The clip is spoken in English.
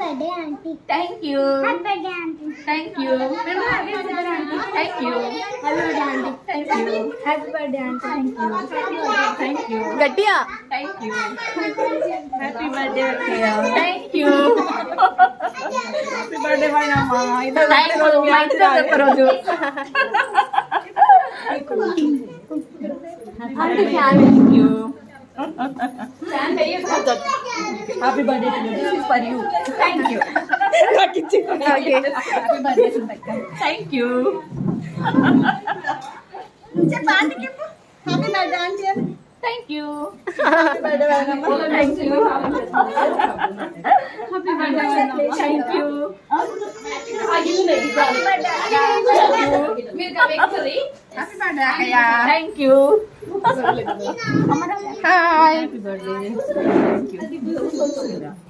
birthday, auntie. Thank you. Happy birthday, auntie. Thank you. Happy birthday, auntie. Thank you. Happy birthday, auntie. Thank you. Happy birthday, auntie. Thank you. గట్టిగా Thank you. Happy birthday, Akaya. Thank you. Happy birthday మాయమ్మ ఇది Thank you. మా ఇంటి దగ్గర ఒక రోజు. Thank you. Happy birthday to you this is for you Thank you. Okay Happy birthday, Sundaka. Thank you. చెప్పు ఆంటీకి చెప్పు హ్యాపీ బర్త్డే ఆంటీ అని Thank you. హ్యాపీ బర్త్డే మాయమ్మ Thank you. Happy birthday. Thank you. Happy birthday అక్కయ్య Thank you. Hi Happy birthday. Thank you.